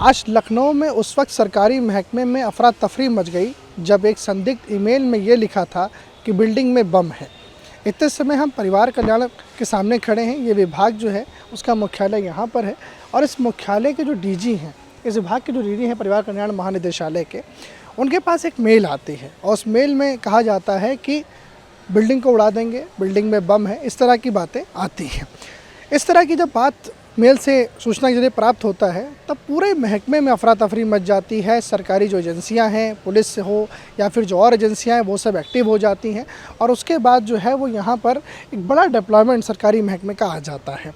आज लखनऊ में उस वक्त सरकारी महकमे में अफरा तफरी मच गई जब एक संदिग्ध ईमेल में ये लिखा था कि बिल्डिंग में बम है। इतने समय हम परिवार कल्याण के सामने खड़े हैं। ये विभाग जो है उसका मुख्यालय यहाँ पर है और इस मुख्यालय के जो डीजी हैं, इस विभाग के जो डीजी हैं परिवार कल्याण महानिदेशालय के, उनके पास एक मेल आती है और उस मेल में कहा जाता है कि बिल्डिंग को उड़ा देंगे, बिल्डिंग में बम है, इस तरह की बातें आती हैं। इस तरह की जब बात मेल से सूचना के जरिए प्राप्त होता है तब पूरे महकमे में अफरा तफरी मच जाती है। सरकारी जो एजेंसियां हैं, पुलिस से हो या फिर जो और एजेंसियां हैं, वो सब एक्टिव हो जाती हैं और उसके बाद जो है वो यहाँ पर एक बड़ा डिप्लॉयमेंट सरकारी महकमे का आ जाता है।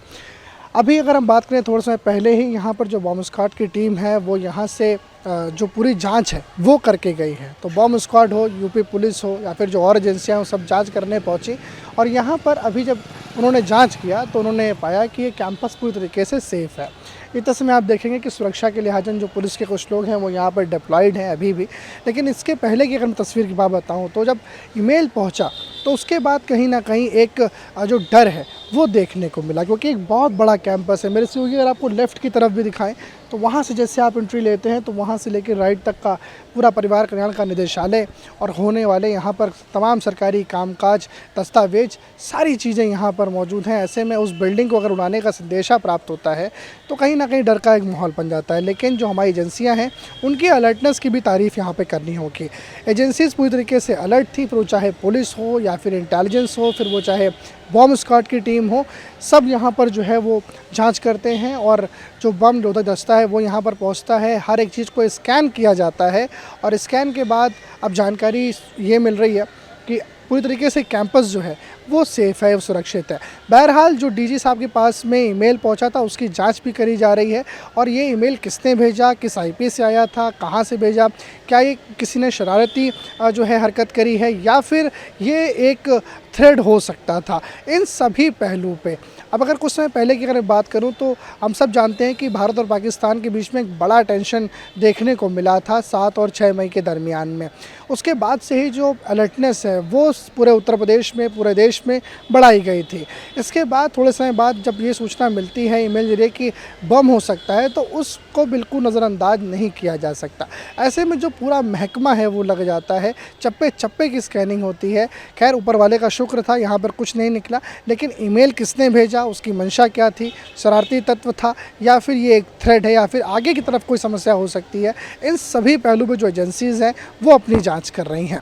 अभी अगर हम बात करें थोड़ा समय पहले ही यहाँ पर जो बॉम्ब स्क्वाड की टीम है वो यहाँ से जो पूरी जांच है वो करके गई है। तो बॉम्ब स्क्वाड हो, यूपी पुलिस हो या फिर जो और एजेंसियाँ हो, सब जांच करने पहुँची और यहाँ पर अभी जब उन्होंने जांच किया तो उन्होंने पाया कि ये कैंपस पूरी तरीके से सेफ़ है। इस तस्वीर में आप देखेंगे कि सुरक्षा के लिहाजन जो पुलिस के कुछ लोग हैं वो यहाँ पर डिप्लॉयड हैं अभी भी। लेकिन इसके पहले की अगर मैं तस्वीर की बात बताऊँ तो जब ईमेल पहुँचा तो उसके बाद कहीं ना कहीं एक जो डर है वो देखने को मिला, क्योंकि एक बहुत बड़ा कैंपस है। मेरे से अगर आपको लेफ़्ट की तरफ भी दिखाएं तो वहाँ से जैसे आप एंट्री लेते हैं तो वहाँ से लेकर राइट तक का पूरा परिवार कल्याण का निदेशालय और होने वाले यहाँ पर तमाम सरकारी कामकाज, दस्तावेज, सारी चीज़ें यहाँ पर मौजूद हैं। ऐसे में उस बिल्डिंग को अगर उड़ाने का संदेशा प्राप्त होता है तो कहीं ना कहीं डर का एक माहौल बन जाता है। लेकिन जो हमारी एजेंसियाँ हैं उनकी अलर्टनेस की भी तारीफ़ यहाँ पर करनी होगी। एजेंसीज़ पूरी तरीके से अलर्ट थी, फिर वो चाहे पुलिस हो या फिर इंटेलिजेंस हो, फिर वो चाहे बॉम्ब स्क्वाड की टीम हो, सब यहाँ पर जो है वो जांच करते हैं और जो बम निरोधक दस्ता है वो यहाँ पर पहुँचता है। हर एक चीज़ को स्कैन किया जाता है और स्कैन के बाद अब जानकारी ये मिल रही है कि पूरी तरीके से कैंपस जो है वो सेफ़ है, वो सुरक्षित है। बहरहाल जो डीजी साहब के पास में ईमेल पहुंचा था उसकी जांच भी करी जा रही है और ये ईमेल किसने भेजा, किस आईपी से आया था, कहां से भेजा, क्या ये किसी ने शरारती जो है हरकत करी है या फिर ये एक थ्रेड हो सकता था, इन सभी पहलू पे अब अगर कुछ समय पहले की अगर मैं बात करूं तो हम सब जानते हैं कि भारत और पाकिस्तान के बीच में एक बड़ा टेंशन देखने को मिला था 7 और 6 मई के दरमियान में। उसके बाद से ही जो अलर्टनेस है वो पूरे उत्तर प्रदेश में, पूरे देश में बढ़ाई गई थी। इसके बाद थोड़े समय बाद जब ये सूचना मिलती है ईमेल जरिए कि बम हो सकता है तो उसको बिल्कुल नज़रअंदाज नहीं किया जा सकता। ऐसे में जो पूरा महकमा है वो लग जाता है, चप्पे चप्पे की स्कैनिंग होती है। खैर ऊपर वाले का शुक्र था, यहाँ पर कुछ नहीं निकला। लेकिन ईमेल किसने भेजा, उसकी मंशा क्या थी, शरारती तत्व था या फिर ये एक थ्रेड है या फिर आगे की तरफ कोई समस्या हो सकती है, इन सभी पहलू पे जो एजेंसीज़ हैं वो अपनी जांच कर रही हैं।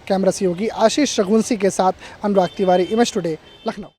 कैमरा सहयोगी आशीष रघुवंशी के साथ अनुराग तिवारी, इमेज टुडे, लखनऊ।